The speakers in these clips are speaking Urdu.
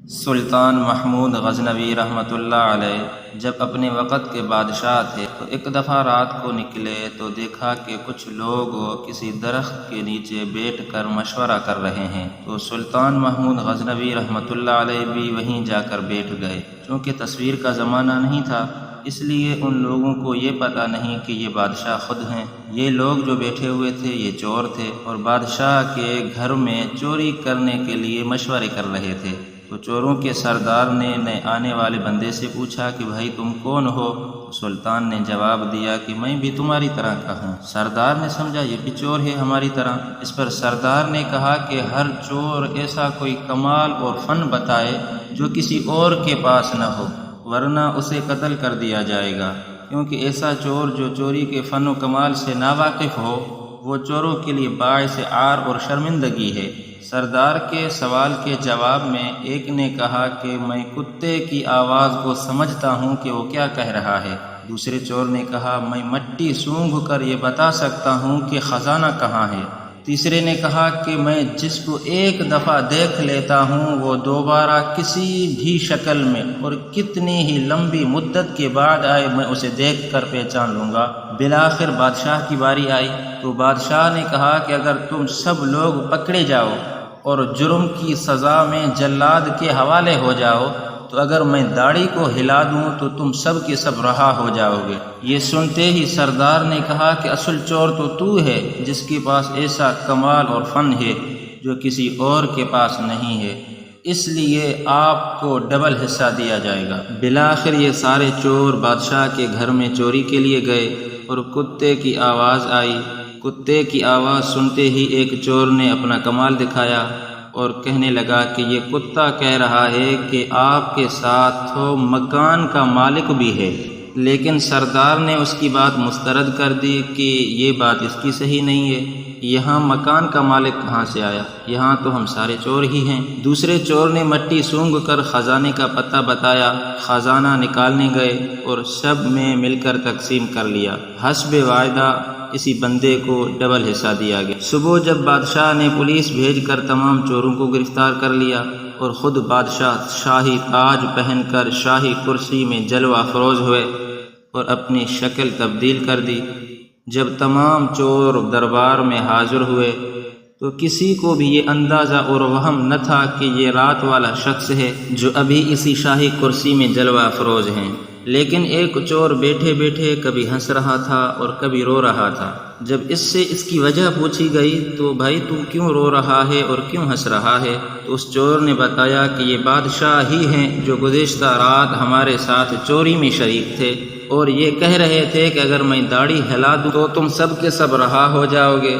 سلطان محمود غزنوی رحمۃ اللہ علیہ جب اپنے وقت کے بادشاہ تھے تو ایک دفعہ رات کو نکلے تو دیکھا کہ کچھ لوگ کسی درخت کے نیچے بیٹھ کر مشورہ کر رہے ہیں، تو سلطان محمود غزنوی رحمۃ اللہ علیہ بھی وہیں جا کر بیٹھ گئے۔ چونکہ تصویر کا زمانہ نہیں تھا، اس لیے ان لوگوں کو یہ پتہ نہیں کہ یہ بادشاہ خود ہیں۔ یہ لوگ جو بیٹھے ہوئے تھے یہ چور تھے اور بادشاہ کے گھر میں چوری کرنے کے لیے مشورے کر رہے تھے۔ تو چوروں کے سردار نے آنے والے بندے سے پوچھا کہ بھائی تم کون ہو؟ سلطان نے جواب دیا کہ میں بھی تمہاری طرح کا ہوں۔ سردار نے سمجھا یہ بھی چور ہے ہماری طرح۔ اس پر سردار نے کہا کہ ہر چور ایسا کوئی کمال اور فن بتائے جو کسی اور کے پاس نہ ہو، ورنہ اسے قتل کر دیا جائے گا، کیونکہ ایسا چور جو چوری کے فن و کمال سے ناواقف ہو وہ چوروں کے لیے باعث عار اور شرمندگی ہے۔ سردار کے سوال کے جواب میں ایک نے کہا کہ میں کتے کی آواز کو سمجھتا ہوں کہ وہ کیا کہہ رہا ہے۔ دوسرے چور نے کہا میں مٹی سونگھ کر یہ بتا سکتا ہوں کہ خزانہ کہاں ہے۔ تیسرے نے کہا کہ میں جس کو ایک دفعہ دیکھ لیتا ہوں وہ دوبارہ کسی بھی شکل میں اور کتنی ہی لمبی مدت کے بعد آئے میں اسے دیکھ کر پہچان لوں گا۔ بالآخر بادشاہ کی باری آئی تو بادشاہ نے کہا کہ اگر تم سب لوگ پکڑے جاؤ اور جرم کی سزا میں جلاد کے حوالے ہو جاؤ تو اگر میں داڑھی کو ہلا دوں تو تم سب کے سب رہا ہو جاؤ گے۔ یہ سنتے ہی سردار نے کہا کہ اصل چور تو ہے جس کے پاس ایسا کمال اور فن ہے جو کسی اور کے پاس نہیں ہے، اس لیے آپ کو ڈبل حصہ دیا جائے گا۔ بالآخر یہ سارے چور بادشاہ کے گھر میں چوری کے لیے گئے اور کتے کی آواز آئی۔ کتے کی آواز سنتے ہی ایک چور نے اپنا کمال دکھایا اور کہنے لگا کہ یہ کتا کہہ رہا ہے کہ آپ کے ساتھ تو مکان کا مالک بھی ہے، لیکن سردار نے اس کی بات مسترد کر دی کہ یہ بات اس کی صحیح نہیں ہے، یہاں مکان کا مالک کہاں سے آیا، یہاں تو ہم سارے چور ہی ہیں۔ دوسرے چور نے مٹی سونگھ کر خزانے کا پتہ بتایا، خزانہ نکالنے گئے اور سب میں مل کر تقسیم کر لیا۔ حسب وعدہ اسی بندے کو ڈبل حصہ دیا گیا۔ صبح جب بادشاہ نے پولیس بھیج کر تمام چوروں کو گرفتار کر لیا اور خود بادشاہ شاہی تاج پہن کر شاہی کرسی میں جلوہ افروز ہوئے اور اپنی شکل تبدیل کر دی، جب تمام چور دربار میں حاضر ہوئے تو کسی کو بھی یہ اندازہ اور وہم نہ تھا کہ یہ رات والا شخص ہے جو ابھی اسی شاہی کرسی میں جلوہ افروز ہیں۔ لیکن ایک چور بیٹھے بیٹھے کبھی ہنس رہا تھا اور کبھی رو رہا تھا۔ جب اس سے اس کی وجہ پوچھی گئی تو بھائی تو کیوں رو رہا ہے اور کیوں ہنس رہا ہے؟ تو اس چور نے بتایا کہ یہ بادشاہ ہی ہیں جو گزشتہ رات ہمارے ساتھ چوری میں شریک تھے اور یہ کہہ رہے تھے کہ اگر میں داڑھی ہلا دوں تو تم سب کے سب رہا ہو جاؤ گے۔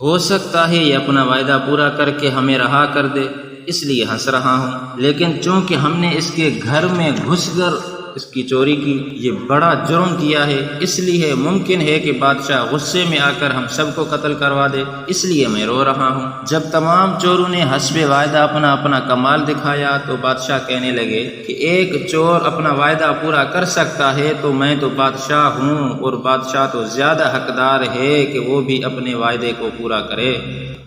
ہو سکتا ہے یہ اپنا وعدہ پورا کر کے ہمیں رہا کر دے، اس لیے ہنس رہا ہوں، لیکن چونکہ ہم نے اس کے گھر میں گھس کر اس کی چوری کی، یہ بڑا جرم کیا ہے، اس لیے ممکن ہے کہ بادشاہ غصے میں آ کر ہم سب کو قتل کروا دے، اس لیے میں رو رہا ہوں۔ جب تمام چوروں نے حسب وعدہ اپنا اپنا کمال دکھایا تو بادشاہ کہنے لگے کہ ایک چور اپنا وعدہ پورا کر سکتا ہے تو میں تو بادشاہ ہوں، اور بادشاہ تو زیادہ حقدار ہے کہ وہ بھی اپنے وعدے کو پورا کرے۔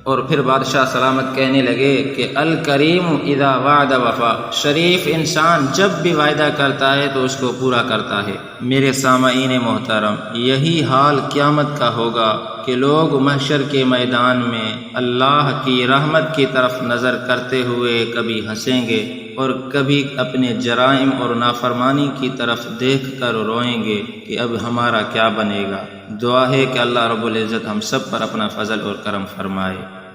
اور پھر بادشاہ سلامت کہنے لگے کہ الکریم اذا وعد وفا، شریف انسان جب بھی وعدہ کرتا ہے تو اس کو پورا کرتا ہے۔ میرے سامعین محترم، یہی حال قیامت کا ہوگا کہ لوگ محشر کے میدان میں اللہ کی رحمت کی طرف نظر کرتے ہوئے کبھی ہنسیں گے اور کبھی اپنے جرائم اور نافرمانی کی طرف دیکھ کر روئیں گے کہ اب ہمارا کیا بنے گا۔ دعا ہے کہ اللہ رب العزت ہم سب پر اپنا فضل اور کرم فرمائے۔